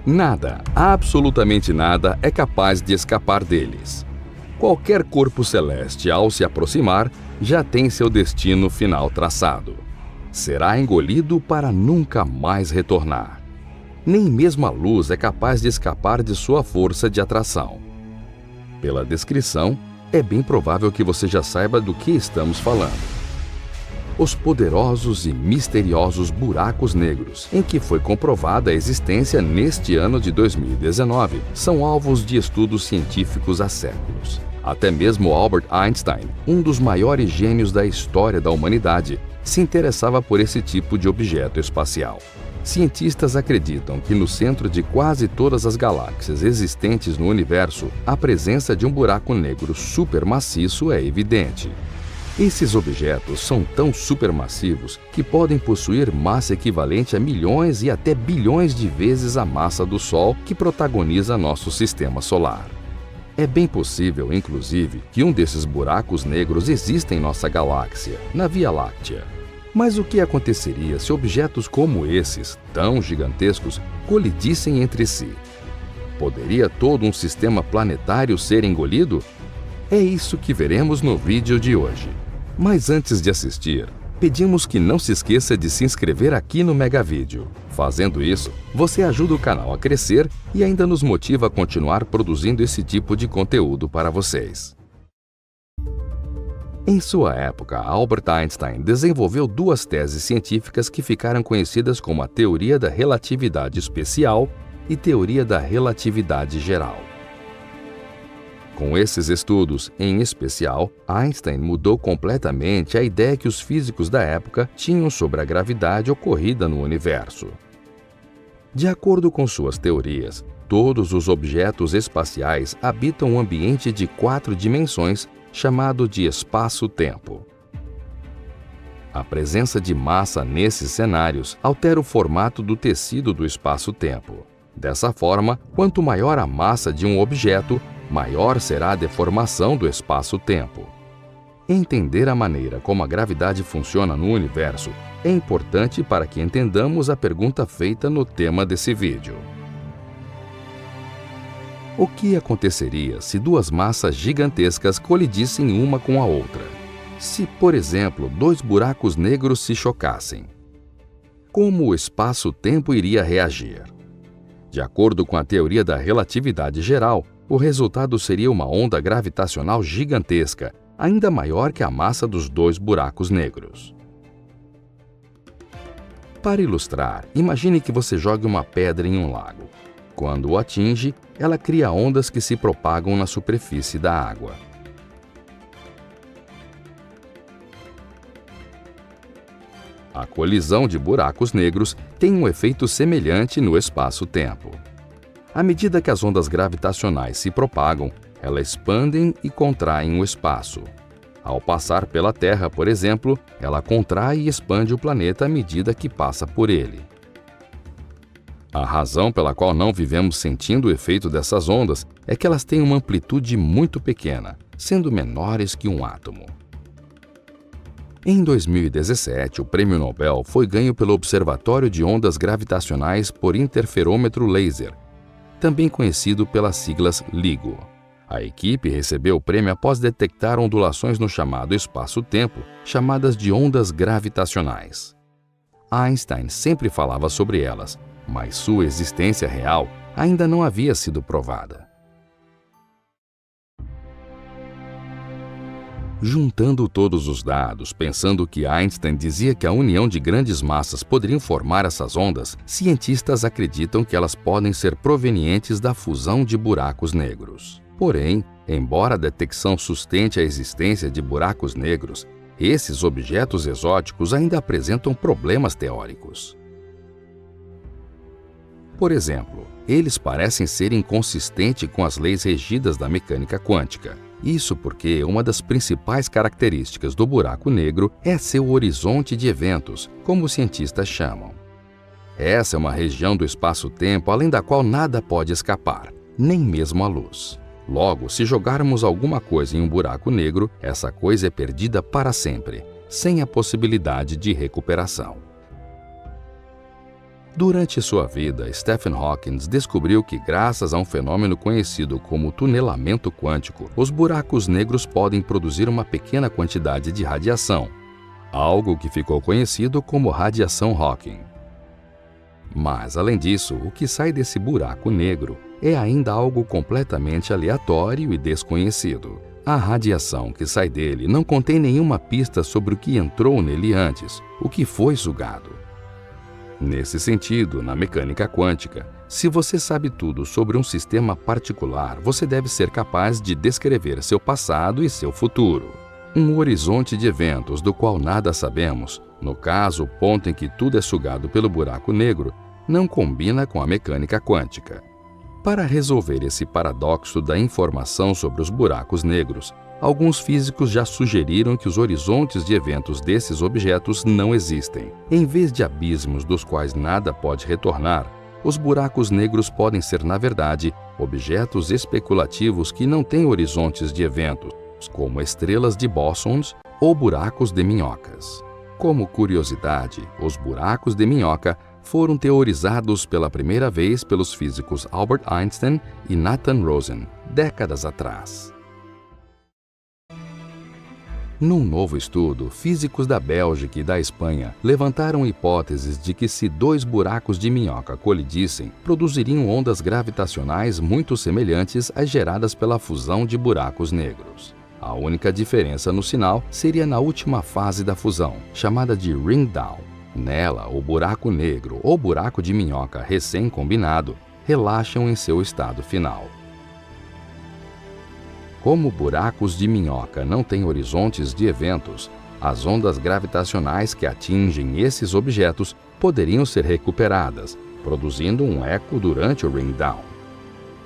Nada, absolutamente nada, é capaz de escapar deles. Qualquer corpo celeste, ao se aproximar, já tem seu destino final traçado. Será engolido para nunca mais retornar. Nem mesmo a luz é capaz de escapar de sua força de atração. Pela descrição, é bem provável que você já saiba do que estamos falando. Os poderosos e misteriosos buracos negros, em que foi comprovada a existência neste ano de 2019, são alvos de estudos científicos há séculos. Até mesmo Albert Einstein, um dos maiores gênios da história da humanidade, se interessava por esse tipo de objeto espacial. Cientistas acreditam que no centro de quase todas as galáxias existentes no universo, a presença de um buraco negro supermaciço é evidente. Esses objetos são tão supermassivos que podem possuir massa equivalente a milhões e até bilhões de vezes a massa do Sol que protagoniza nosso sistema solar. É bem possível, inclusive, que um desses buracos negros exista em nossa galáxia, na Via Láctea. Mas o que aconteceria se objetos como esses, tão gigantescos, colidissem entre si? Poderia todo um sistema planetário ser engolido? É isso que veremos no vídeo de hoje. Mas antes de assistir, pedimos que não se esqueça de se inscrever aqui no Megavídeo. Fazendo isso, você ajuda o canal a crescer e ainda nos motiva a continuar produzindo esse tipo de conteúdo para vocês. Em sua época, Albert Einstein desenvolveu duas teses científicas que ficaram conhecidas como a teoria da relatividade especial e teoria da relatividade geral. Com esses estudos, em especial, Einstein mudou completamente a ideia que os físicos da época tinham sobre a gravidade ocorrida no universo. De acordo com suas teorias, todos os objetos espaciais habitam um ambiente de 4 dimensões chamado de espaço-tempo. A presença de massa nesses cenários altera o formato do tecido do espaço-tempo. Dessa forma, quanto maior a massa de um objeto, maior será a deformação do espaço-tempo. Entender a maneira como a gravidade funciona no universo é importante para que entendamos a pergunta feita no tema desse vídeo. O que aconteceria se duas massas gigantescas colidissem uma com a outra? Se, por exemplo, 2 buracos negros se chocassem? Como o espaço-tempo iria reagir? De acordo com a teoria da relatividade geral, o resultado seria uma onda gravitacional gigantesca, ainda maior que a massa dos 2 buracos negros. Para ilustrar, imagine que você jogue uma pedra em um lago. Quando o atinge, ela cria ondas que se propagam na superfície da água. A colisão de buracos negros tem um efeito semelhante no espaço-tempo. À medida que as ondas gravitacionais se propagam, elas expandem e contraem o espaço. Ao passar pela Terra, por exemplo, ela contrai e expande o planeta à medida que passa por ele. A razão pela qual não vivemos sentindo o efeito dessas ondas é que elas têm uma amplitude muito pequena, sendo menores que um átomo. Em 2017, o Prêmio Nobel foi ganho pelo Observatório de Ondas Gravitacionais por Interferômetro Laser, também conhecido pelas siglas LIGO. A equipe recebeu o prêmio após detectar ondulações no chamado espaço-tempo, chamadas de ondas gravitacionais. Einstein sempre falava sobre elas, mas sua existência real ainda não havia sido provada. Juntando todos os dados, pensando que Einstein dizia que a união de grandes massas poderiam formar essas ondas, cientistas acreditam que elas podem ser provenientes da fusão de buracos negros. Porém, embora a detecção sustente a existência de buracos negros, esses objetos exóticos ainda apresentam problemas teóricos. Por exemplo, eles parecem ser inconsistentes com as leis regidas da mecânica quântica. Isso porque uma das principais características do buraco negro é seu horizonte de eventos, como os cientistas chamam. Essa é uma região do espaço-tempo além da qual nada pode escapar, nem mesmo a luz. Logo, se jogarmos alguma coisa em um buraco negro, essa coisa é perdida para sempre, sem a possibilidade de recuperação. Durante sua vida, Stephen Hawking descobriu que, graças a um fenômeno conhecido como tunelamento quântico, os buracos negros podem produzir uma pequena quantidade de radiação, algo que ficou conhecido como radiação Hawking. Mas, além disso, o que sai desse buraco negro é ainda algo completamente aleatório e desconhecido. A radiação que sai dele não contém nenhuma pista sobre o que entrou nele antes, o que foi sugado. Nesse sentido, na mecânica quântica, se você sabe tudo sobre um sistema particular, você deve ser capaz de descrever seu passado e seu futuro. Um horizonte de eventos do qual nada sabemos, no caso, o ponto em que tudo é sugado pelo buraco negro, não combina com a mecânica quântica. Para resolver esse paradoxo da informação sobre os buracos negros, alguns físicos já sugeriram que os horizontes de eventos desses objetos não existem. Em vez de abismos dos quais nada pode retornar, os buracos negros podem ser, na verdade, objetos especulativos que não têm horizontes de eventos, como estrelas de bósons ou buracos de minhocas. Como curiosidade, os buracos de minhoca foram teorizados pela primeira vez pelos físicos Albert Einstein e Nathan Rosen, décadas atrás. Num novo estudo, físicos da Bélgica e da Espanha levantaram hipóteses de que, se dois buracos de minhoca colidissem, produziriam ondas gravitacionais muito semelhantes às geradas pela fusão de buracos negros. A única diferença no sinal seria na última fase da fusão, chamada de ring down. Nela, o buraco negro ou buraco de minhoca recém-combinado relaxam em seu estado final. Como buracos de minhoca não têm horizontes de eventos, as ondas gravitacionais que atingem esses objetos poderiam ser recuperadas, produzindo um eco durante o ring down.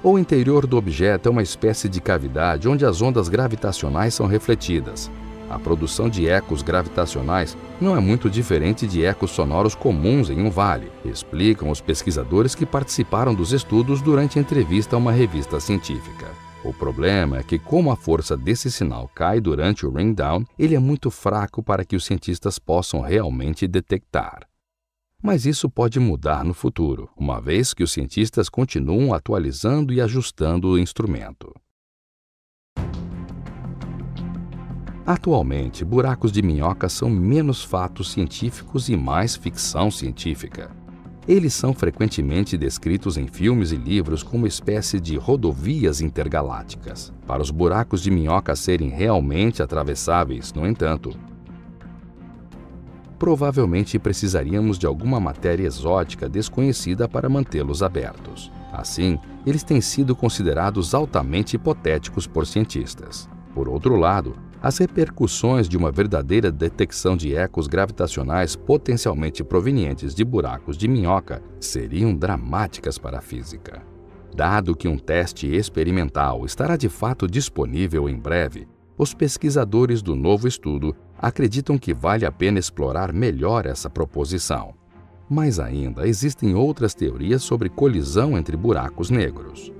O interior do objeto é uma espécie de cavidade onde as ondas gravitacionais são refletidas. A produção de ecos gravitacionais não é muito diferente de ecos sonoros comuns em um vale, explicam os pesquisadores que participaram dos estudos durante a entrevista a uma revista científica. O problema é que, como a força desse sinal cai durante o ring down, ele é muito fraco para que os cientistas possam realmente detectar. Mas isso pode mudar no futuro, uma vez que os cientistas continuam atualizando e ajustando o instrumento. Atualmente, buracos de minhoca são menos fatos científicos e mais ficção científica. Eles são frequentemente descritos em filmes e livros como espécie de rodovias intergalácticas. Para os buracos de minhoca serem realmente atravessáveis, no entanto, provavelmente precisaríamos de alguma matéria exótica desconhecida para mantê-los abertos. Assim, eles têm sido considerados altamente hipotéticos por cientistas. Por outro lado, as repercussões de uma verdadeira detecção de ecos gravitacionais potencialmente provenientes de buracos de minhoca seriam dramáticas para a física. Dado que um teste experimental estará de fato disponível em breve, os pesquisadores do novo estudo acreditam que vale a pena explorar melhor essa proposição. Mas ainda existem outras teorias sobre colisão entre buracos negros.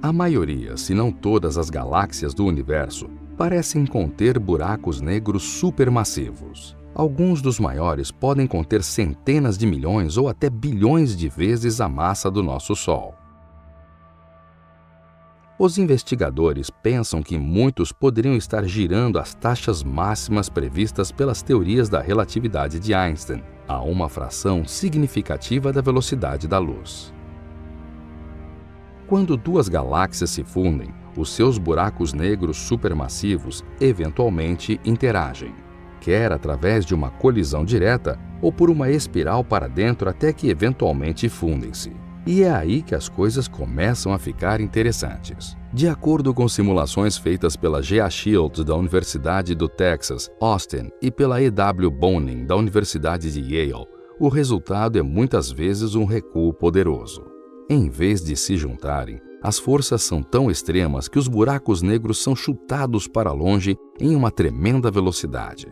A maioria, se não todas as galáxias do universo, parecem conter buracos negros supermassivos. Alguns dos maiores podem conter centenas de milhões ou até bilhões de vezes a massa do nosso Sol. Os investigadores pensam que muitos poderiam estar girando às taxas máximas previstas pelas teorias da relatividade de Einstein, a uma fração significativa da velocidade da luz. Quando duas galáxias se fundem, os seus buracos negros supermassivos eventualmente interagem, quer através de uma colisão direta ou por uma espiral para dentro até que eventualmente fundem-se. E é aí que as coisas começam a ficar interessantes. De acordo com simulações feitas pela G.A. Shields da Universidade do Texas, Austin, e pela E.W. Bonin da Universidade de Yale, o resultado é muitas vezes um recuo poderoso. Em vez de se juntarem, as forças são tão extremas que os buracos negros são chutados para longe em uma tremenda velocidade.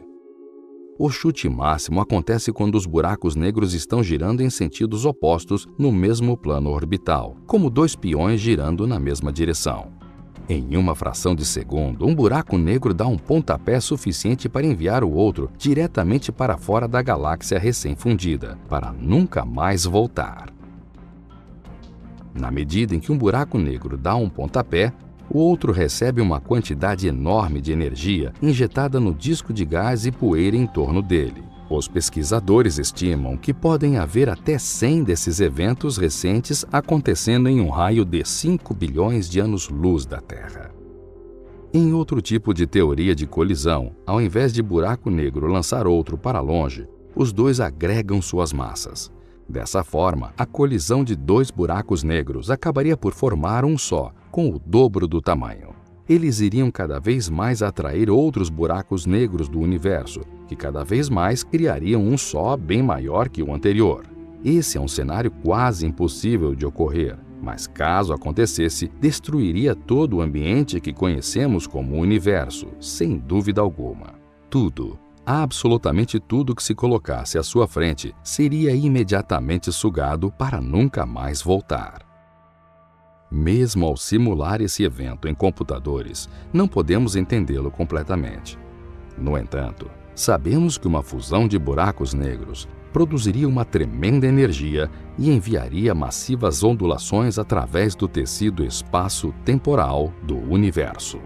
O chute máximo acontece quando os buracos negros estão girando em sentidos opostos no mesmo plano orbital, como dois peões girando na mesma direção. Em uma fração de segundo, um buraco negro dá um pontapé suficiente para enviar o outro diretamente para fora da galáxia recém-fundida, para nunca mais voltar. Na medida em que um buraco negro dá um pontapé, o outro recebe uma quantidade enorme de energia injetada no disco de gás e poeira em torno dele. Os pesquisadores estimam que podem haver até 100 desses eventos recentes acontecendo em um raio de 5 bilhões de anos-luz da Terra. Em outro tipo de teoria de colisão, ao invés de buraco negro lançar outro para longe, os dois agregam suas massas. Dessa forma, a colisão de dois buracos negros acabaria por formar um só, com o dobro do tamanho. Eles iriam cada vez mais atrair outros buracos negros do universo, que cada vez mais criariam um só bem maior que o anterior. Esse é um cenário quase impossível de ocorrer, mas caso acontecesse, destruiria todo o ambiente que conhecemos como universo, sem dúvida alguma. Tudo, absolutamente tudo que se colocasse à sua frente, seria imediatamente sugado para nunca mais voltar. Mesmo ao simular esse evento em computadores, não podemos entendê-lo completamente. No entanto, sabemos que uma fusão de buracos negros produziria uma tremenda energia e enviaria massivas ondulações através do tecido espaço-temporal do universo.